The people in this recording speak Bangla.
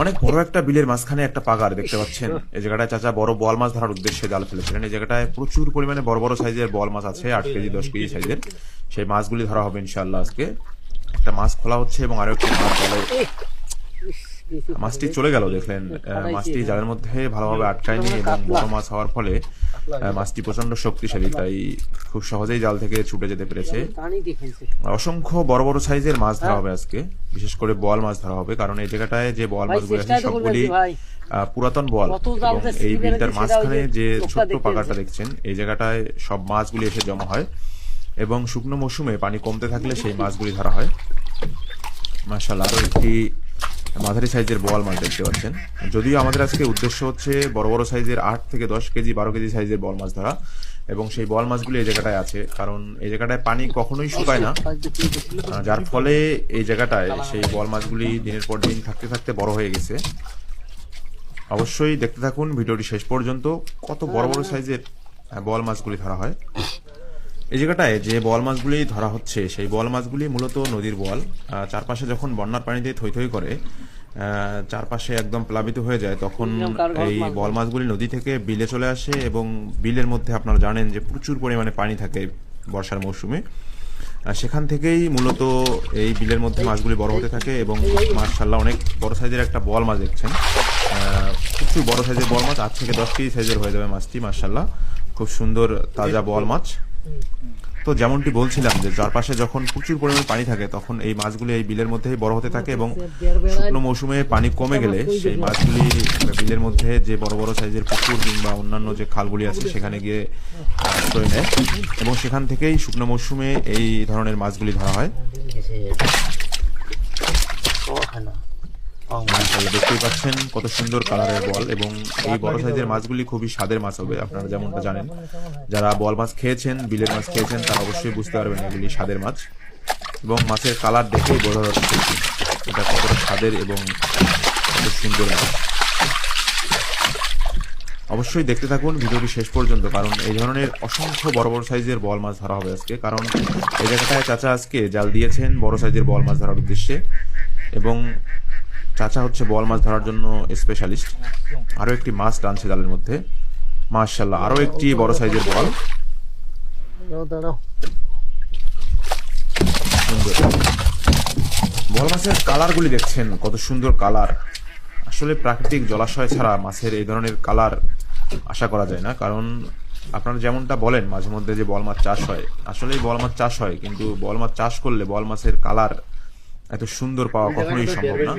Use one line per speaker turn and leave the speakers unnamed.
অনেক বড় একটা বিলের মাঝখানে একটা পাগার দেখতে পাচ্ছেন। এই জায়গাটায় চাচা বড় বোয়াল মাছ ধরার উদ্দেশ্যে জাল ফেলেছিলেন। এই জায়গাটায় প্রচুর পরিমাণে বড় বড় সাইজের বোয়াল মাছ আছে, 8 কেজি 10 কেজি সাইজের। সেই মাছগুলি ধরা হবে ইনশাআল্লাহ আজকে। একটা মাছ খোলা হচ্ছে এবং আরো একটি মাছ জালে, মাছটি চলে গেল দেখলেন। মাছটি জালের মধ্যে ভালোভাবে আটকায়নি এবং বড় মাছ হওয়ার ফলে মাছটি প্রচন্ড শক্তিশালী, তাই খুব সহজেই জাল থেকে ছুটে যেতে পেরেছে। অসংখ্য বড় বড় সাইজের মাছ ধরা হবে আজকে, বিশেষ করে বোয়াল মাছ ধরা হবে, কারণ এই জায়গাটায় যে বোয়াল মাছগুলি আছে সবগুলি পুরাতন বোয়াল। এবং এই বিলটার মাঝখানে যে ছোট্ট পাগাটা দেখছেন, এই জায়গাটায় সব মাছগুলি এসে জমা হয় এবং শুকনো মৌসুমে পানি কমতে থাকলে সেই মাছগুলি ধরা হয়। মাশাআল্লাহ, আরো একটি মাঝারি সাইজের বোয়াল মাছ দেখতে পাচ্ছেন। যদিও আমাদের আজকে উদ্দেশ্য হচ্ছে বড় বড় সাইজের 8 থেকে 10 কেজি 12 কেজি সাইজের বোয়াল মাছ ধরা, এবং সেই বোয়াল মাছগুলি এই জায়গাটায় আছে, কারণ এই জায়গাটায় পানি কখনোই শুকায় না, যার ফলে এই জায়গাটায় সেই বোয়াল মাছগুলি দিনের পর দিন থাকতে থাকতে বড় হয়ে গেছে। অবশ্যই দেখতে থাকুন ভিডিওটি শেষ পর্যন্ত, কত বড় বড় সাইজের বোয়াল মাছগুলি ধরা হয়। এই জায়গাটায় যে বোয়াল মাছগুলি ধরা হচ্ছে সেই বোয়াল মাছগুলি মূলত নদীর বোয়াল। চারপাশে যখন বন্যার পানিতে থই থই করে, চারপাশে একদম প্লাবিত হয়ে যায়, তখন এই বোয়াল মাছগুলি নদী থেকে বিলে চলে আসে, এবং বিলের মধ্যে আপনারা জানেন যে প্রচুর পরিমাণে পানি থাকে বর্ষার মৌসুমে। সেখান থেকেই মূলত এই বিলের মধ্যে মাছগুলি বড় হতে থাকে। এবং মাশাআল্লাহ অনেক বড় সাইজের একটা বোয়াল মাছ দেখছেন, প্রচুর বড় সাইজের বোয়াল মাছ, 8 থেকে 10 কেজি সাইজের হয়ে যাবে মাছটি। মাশাআল্লাহ, খুব সুন্দর তাজা বোয়াল মাছ। তো যেমনটি বলছিলাম যে চারপাশে যখন প্রচুর পরিমাণে পানি থাকে, তখন এই মাছগুলি এই বিলের মধ্যেই বড় হতে থাকে, এবং শুকনো মৌসুমে পানি কমে গেলে সেই মাছগুলি বিলের মধ্যে যে বড় বড় সাইজের পুকুর কিংবা অন্যান্য যে খালগুলি আছে সেখানে গিয়ে আশ্রয় নেয়, এবং সেখান থেকেই শুকনো মৌসুমে এই ধরনের মাছগুলি ধরা হয়। মাশাআল্লাহ, দেখতেই পাচ্ছেন কত সুন্দর কালারের বল, এবং এই বড় সাইজের মাছগুলি খুবই স্বাদের মাছ হবে। আপনারা যেমনটা জানেন, যারা বল মাছ খেয়েছেন, বিলের মাছ খেয়েছেন, তারা অবশ্যই বুঝতে পারবেন এগুলি স্বাদের মাছ, এবং মাছের কালার দেখেই বোঝা যাচ্ছে এটা কতটা স্বাদের এবং কত সুন্দর মাছ। অবশ্যই দেখতে থাকুন ভিডিওটি শেষ পর্যন্ত, কারণ এই ধরনের অসংখ্য বড় বড় সাইজের বল মাছ ধরা হবে আজকে। কারণ এই জায়গাটায় চাচা আজকে জাল দিয়েছেন বড় সাইজের বল মাছ ধরার উদ্দেশ্যে, এবং চাচা হচ্ছে বল মাছ ধরার জন্য স্পেশালিস্ট। আরো একটি মাছ টানছে জালের মধ্যে। মাশাআল্লাহ, আরো একটি বড় সাইজের বল। বল মাছের কালার গুলি দেখছেন, কত সুন্দর কালার। আসলে প্রাকৃতিক জলাশয় ছাড়া মাছের এই ধরনের কালার আশা করা যায় না, কারণ আপনারা যেমনটা বলেন মাঝে মধ্যে যে বল মাছ চাষ হয়, আসলেই বল মাছ চাষ হয়, কিন্তু বল মাছ চাষ করলে বল মাছের কালার এত সুন্দর পাওয়া কখনোই সম্ভব না।